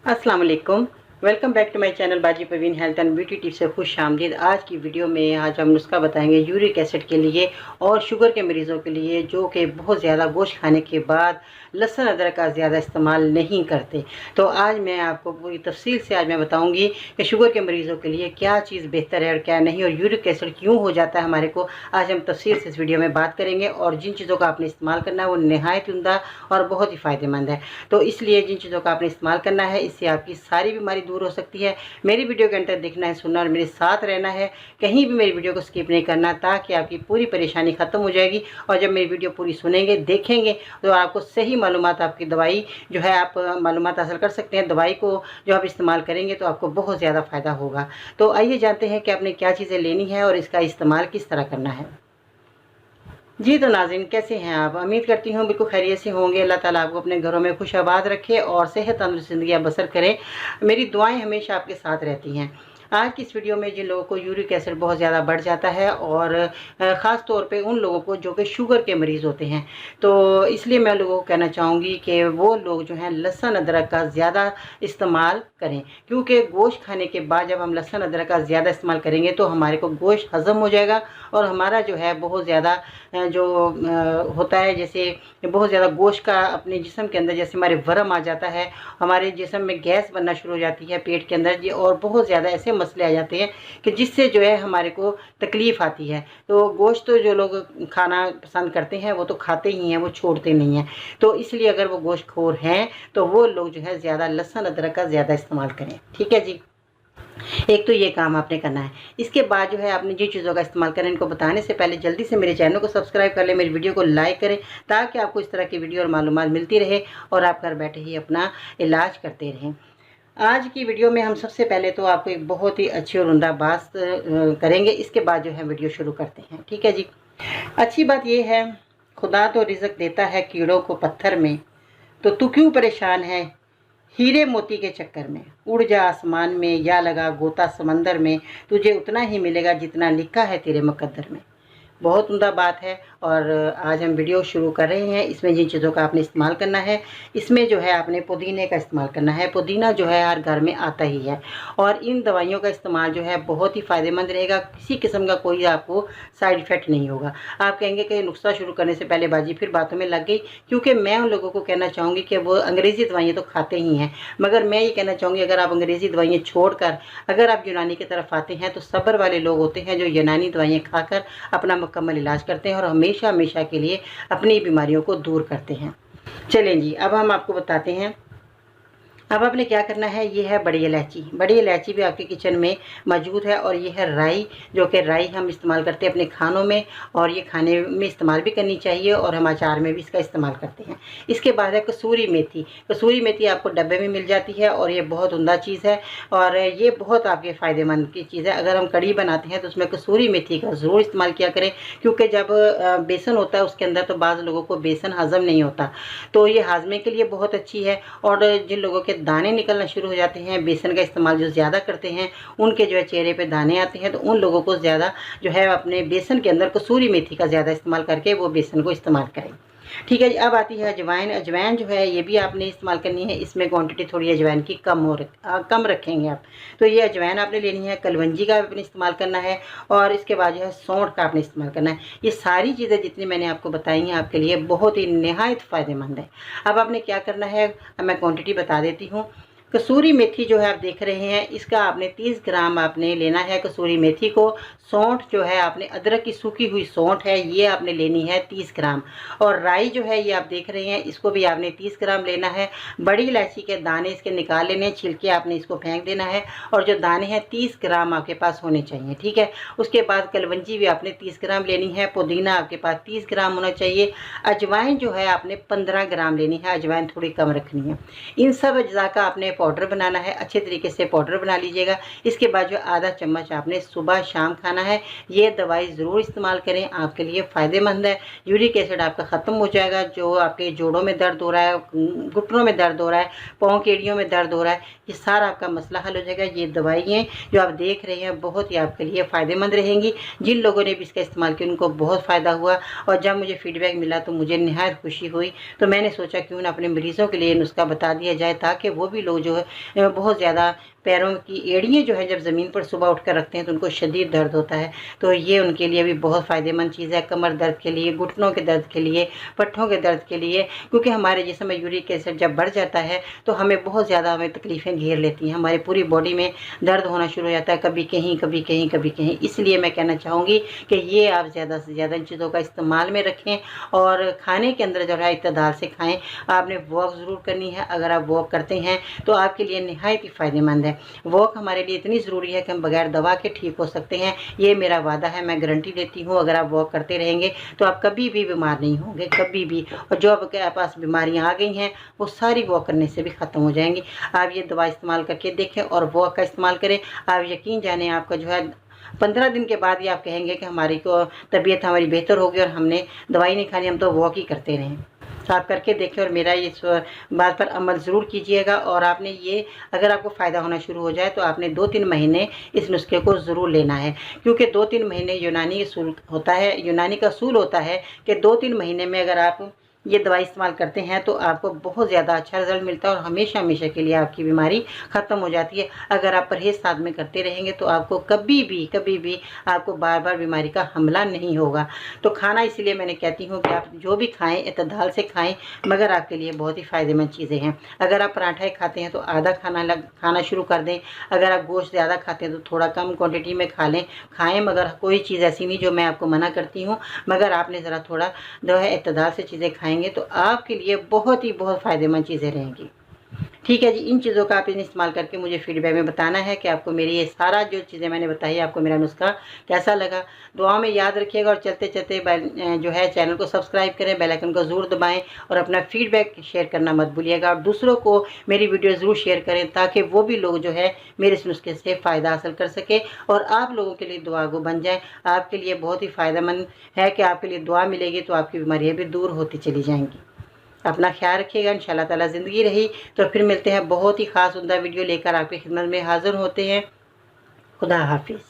अस्सलाम वालेकुम। Welcome back to my channel बाजी Parveen health and beauty tips से खुश आमदीद। आज की वीडियो में हम नुस्खा बताएंगे यूरिक एसिड के लिए और शुगर के मरीज़ों के लिए जो कि बहुत ज़्यादा गोश्त खाने के बाद लहसुन अदरक का ज़्यादा इस्तेमाल नहीं करते। तो आज मैं आपको पूरी तफसील से आज मैं बताऊंगी कि शुगर के मरीज़ों के लिए क्या चीज़ बेहतर है और क्या नहीं, और यूरिक एसिड क्यों हो जाता है हमारे को। आज हम तफसील से इस वीडियो में बात करेंगे और जिन चीज़ों का आपने इस्तेमाल करना है वो नहायत उम्दा और बहुत ही फ़ायदेमंद है। तो इसलिए जिन चीज़ों का आपने इस्तेमाल करना है, इससे आपकी सारी बीमारी दूर हो सकती है। मेरी वीडियो के अंदर देखना है, सुनना और मेरे साथ रहना है। कहीं भी मेरी वीडियो को स्किप नहीं करना, ताकि आपकी पूरी परेशानी ख़त्म हो जाएगी। और जब मेरी वीडियो पूरी सुनेंगे, देखेंगे, तो आपको सही मालूमात, आपकी दवाई जो है आप मालूमात हासिल कर सकते हैं। दवाई को जो आप इस्तेमाल करेंगे तो आपको बहुत ज़्यादा फ़ायदा होगा। तो आइए जानते हैं कि आपने क्या चीज़ें लेनी है और इसका इस्तेमाल किस तरह करना है। जी तो नाज़रीन, कैसे हैं आप? उम्मीद करती हूँ बिल्कुल खैरियत से होंगे। अल्लाह ताला आपको अपने घरों में खुश आबाद रखे और सेहत तंदुरुस्त ज़िंदगी बसर करें। मेरी दुआएं हमेशा आपके साथ रहती हैं। आज की इस वीडियो में जिन लोगों को यूरिक एसिड बहुत ज़्यादा बढ़ जाता है, और ख़ास तौर पे उन लोगों को जो कि शुगर के मरीज़ होते हैं, तो इसलिए मैं लोगों को कहना चाहूँगी कि वो लोग जो हैं लहसुन अदरक का ज़्यादा इस्तेमाल करें। क्योंकि गोश्त खाने के बाद जब हम लहसुन अदरक का ज़्यादा इस्तेमाल करेंगे तो हमारे को गोश्त हज़म हो जाएगा और हमारा जो है बहुत ज़्यादा जो होता है, जैसे बहुत ज़्यादा गोश्त का अपने जिस्म के अंदर जैसे हमारे वर्म आ जाता है, हमारे जिस्म में गैस बनना शुरू हो जाती है पेट के अंदर जी, और बहुत ज़्यादा ऐसे मसले आ जाते हैं कि जिससे जो है हमारे को तकलीफ़ आती है। तो गोश्त तो जो लोग खाना पसंद करते हैं वो तो खाते ही हैं, वो छोड़ते नहीं हैं। तो इसलिए अगर वो गोश्तखोर हैं तो वो लोग जो है ज़्यादा लहसुन अदरक का ज़्यादा इस्तेमाल करें। ठीक है जी। एक तो ये काम आपने करना है। इसके बाद जो है आपने जिन चीज़ों का इस्तेमाल करना है, इनको बताने से पहले जल्दी से मेरे चैनल को सब्सक्राइब कर लें, मेरी वीडियो को लाइक करें, ताकि आपको इस तरह की वीडियो और मालूमात मिलती रहे और आप घर बैठे ही अपना इलाज करते रहें। आज की वीडियो में हम सबसे पहले तो आपको एक बहुत ही अच्छी और उम्दा बात करेंगे। इसके बाद जो है वीडियो शुरू करते हैं। ठीक है जी। अच्छी बात यह है, खुदा तो रिज़्क देता है कीड़ों को पत्थर में, तो तू क्यों परेशान है हीरे मोती के चक्कर में। उड़ जा आसमान में या लगा गोता समंदर में, तुझे उतना ही मिलेगा जितना लिखा है तेरे मुकद्दर में। बहुत उम्दा बात है। और आज हम वीडियो शुरू कर रहे हैं। इसमें जिन चीज़ों का आपने इस्तेमाल करना है, इसमें जो है आपने पुदीने का इस्तेमाल करना है। पुदीना जो है हर घर में आता ही है, और इन दवाइयों का इस्तेमाल जो है बहुत ही फ़ायदेमंद रहेगा। किसी किस्म का कोई आपको साइड इफ़ेक्ट नहीं होगा। आप कहेंगे कि नुस्खा शुरू करने से पहले बाजी फिर बातों में लग गई, क्योंकि मैं उन लोगों को कहना चाहूँगी कि वो अंग्रेज़ी दवाइयाँ तो खाते ही हैं, मगर मैं ये कहना चाहूँगी अगर आप अंग्रेज़ी दवाइयाँ छोड़कर अगर आप यूनानी की तरफ आते हैं, तो सब्र वाले लोग होते हैं जो यूनानी दवाइयाँ खाकर अपना मुकम्मल इलाज करते हैं और हमेशा हमेशा के लिए अपनी बीमारियों को दूर करते हैं। चलें जी, अब हम आपको बताते हैं। अब आपने क्या करना है, ये है बड़ी इलायची। बड़ी इलायची भी आपके किचन में मौजूद है, और ये है राई, जो कि राई हम इस्तेमाल करते हैं अपने खानों में, और ये खाने में इस्तेमाल भी करनी चाहिए और हम अचार में भी इसका इस्तेमाल करते हैं। इसके बाद है कसूरी मेथी। कसूरी मेथी आपको डब्बे में मिल जाती है और ये बहुत उम्दा चीज़ है, और ये बहुत आपके फ़ायदेमंद की चीज़ है। अगर हम कढ़ी बनाते हैं तो उसमें कसूरी मेथी का ज़रूर इस्तेमाल किया करें, क्योंकि जब बेसन होता है उसके अंदर, तो बाज़ लोगों को बेसन हज़म नहीं होता, तो ये हाजमे के लिए बहुत अच्छी है। और जिन लोगों के दाने निकलना शुरू हो जाते हैं, बेसन का इस्तेमाल जो ज़्यादा करते हैं, उनके जो है चेहरे पे दाने आते हैं, तो उन लोगों को ज़्यादा जो है अपने बेसन के अंदर कसूरी मेथी का ज़्यादा इस्तेमाल करके वो बेसन को इस्तेमाल करें। ठीक है जी। अब आती है अजवाइन। अजवाइन जो है ये भी आपने इस्तेमाल करनी है। इसमें क्वांटिटी थोड़ी अजवाइन की कम रखेंगे आप। तो ये अजवाइन आपने लेनी है। कलवंजी का आपने इस्तेमाल करना है, और इसके बाद जो है सौंठ का आपने इस्तेमाल करना है। ये सारी चीज़ें जितनी मैंने आपको बताई हैं आपके लिए बहुत ही नहायत फ़ायदेमंद है। अब आपने क्या करना है, अब मैं क्वांटिटी बता देती हूँ। कसूरी मेथी जो है आप देख रहे हैं, इसका आपने 30 ग्राम आपने लेना है कसूरी मेथी को। सौंठ जो है आपने, अदरक की सूखी हुई सौंठ है, ये आपने लेनी है 30 ग्राम। और राई जो है ये आप देख रहे हैं, इसको भी आपने 30 ग्राम लेना है। बड़ी इलायची के दाने इसके निकाल लेने हैं, छिलके आपने इसको फेंक देना है, और जो दाने हैं 30 ग्राम आपके पास होने चाहिए। ठीक है। उसके बाद कलवंजी भी आपने 30 ग्राम लेनी है। पुदीना आपके पास 30 ग्राम होना चाहिए। अजवाइन जो है आपने 15 ग्राम लेनी है, अजवाइन थोड़ी कम रखनी है। इन सब अज्जा का आपने पाउडर बनाना है, अच्छे तरीके से पाउडर बना लीजिएगा। इसके बाद जो आधा चम्मच आपने सुबह शाम खाना है। ये दवाई ज़रूर इस्तेमाल करें, आपके लिए फ़ायदेमंद है। यूरिक एसिड आपका ख़त्म हो जाएगा। जो आपके जोड़ों में दर्द हो रहा है, घुटनों में दर्द हो रहा है, पाँव की एड़ियों में दर्द हो रहा है, ये सारा आपका मसला हल हो जाएगा। ये दवाइयाँ जो आप देख रहे हैं बहुत ही आपके लिए फ़ायदेमंद रहेंगी। जिन लोगों ने भी इसका इस्तेमाल किया उनको बहुत फ़ायदा हुआ, और जब मुझे फ़ीडबैक मिला तो मुझे निहायत खुशी हुई। तो मैंने सोचा क्यों ना अपने मरीज़ों के लिए नुस्खा बता दिया जाए, ताकि वो भी लोग जो है बहुत ज़्यादा पैरों की एड़ियाँ जो है जब ज़मीन पर सुबह उठकर रखते हैं तो उनको शदीद दर्द होता है, तो ये उनके लिए भी बहुत फ़ायदेमंद चीज़ है। कमर दर्द के लिए, घुटनों के दर्द के लिए, पट्ठों के दर्द के लिए, क्योंकि हमारे जिस्म में यूरिक एसिड जब बढ़ जाता है तो हमें बहुत ज़्यादा तकलीफ़ें घेर लेती हैं, हमारी पूरी बॉडी में दर्द होना शुरू हो जाता है, कभी कहीं कभी कहीं कभी कहीं। इसलिए मैं कहना चाहूँगी कि ये आप ज़्यादा से ज़्यादा इन चीज़ों का इस्तेमाल में रखें और खाने के अंदर जो है इत्तेदाल से खाएँ। आपने वॉक ज़रूर करनी है, अगर आप वॉक करते हैं तो आपके लिए निहायत ही फ़ायदेमंद है। वॉक हमारे लिए इतनी ज़रूरी है कि हम बगैर दवा के ठीक हो सकते हैं, ये मेरा वादा है, मैं गारंटी देती हूँ। अगर आप वॉक करते रहेंगे तो आप कभी भी बीमार नहीं होंगे, कभी भी। और जो आपके पास बीमारियाँ आ गई हैं वो सारी वॉक करने से भी ख़त्म हो जाएंगी। आप ये दवा इस्तेमाल करके देखें और वॉक का इस्तेमाल करें। आप यकीन जाने आपका जो है 15 दिन के बाद ही आप कहेंगे कि हमारी को तबीयत हमारी बेहतर होगी और हमने दवाई नहीं खानी, हम तो वॉक ही करते रहें। तो आप करके देखें और मेरा इस बात पर अमल ज़रूर कीजिएगा। और आपने ये, अगर आपको फ़ायदा होना शुरू हो जाए तो आपने 2-3 महीने इस नुस्खे को ज़रूर लेना है, क्योंकि 2-3 महीने यूनानी असूल होता है, यूनानी का असूल होता है कि 2-3 महीने में अगर आप ये दवाई इस्तेमाल करते हैं तो आपको बहुत ज़्यादा अच्छा रिज़ल्ट मिलता है और हमेशा हमेशा के लिए आपकी बीमारी ख़त्म हो जाती है। अगर आप परहेज़ साथ में करते रहेंगे तो आपको कभी भी आपको बार बार बीमारी का हमला नहीं होगा। तो खाना इसलिए मैंने कहती हूँ कि आप जो भी खाएँ इत्तेदाल से खाएँ, मगर आपके लिए बहुत ही फ़ायदेमंद चीज़ें हैं। अगर आप पराठा खाते हैं तो आधा खाना शुरू कर दें। अगर आप गोश्त ज़्यादा खाते हैं तो थोड़ा कम क्वांटिटी में खाएँ, मगर कोई चीज़ ऐसी नहीं जो मैं आपको मना करती हूँ, मगर आपने ज़रा थोड़ा जो है इत्तेदाल से चीज़ें खाएँगे तो आपके लिए बहुत फ़ायदेमंद चीज़ें रहेंगी। ठीक है जी, इन चीज़ों का आप इस्तेमाल करके मुझे फीडबैक में बताना है कि आपको मेरी ये सारा जो चीज़ें मैंने बताई, आपको मेरा नुस्खा कैसा लगा। दुआ में याद रखिएगा और चलते चलते जो है चैनल को सब्सक्राइब करें, बेल आइकन को ज़रूर दबाएं और अपना फीडबैक शेयर करना मत भूलिएगा। और दूसरों को मेरी वीडियो ज़रूर शेयर करें ताकि वो भी लोग जो है मेरे इस नुस्खे से फ़ायदा हासिल कर सके और आप लोगों के लिए दुआ गो बन जाए। आपके लिए बहुत ही फ़ायदेमंद है कि आपके लिए दुआ मिलेगी तो आपकी बीमारियाँ भी दूर होती चली जाएंगी। अपना ख्याल रखिएगा। इंशाल्लाह ताला ज़िंदगी रही तो फिर मिलते हैं, बहुत ही ख़ास उम्दा वीडियो लेकर आपकी खिदमत में हाज़िर होते हैं। खुदा हाफिज़।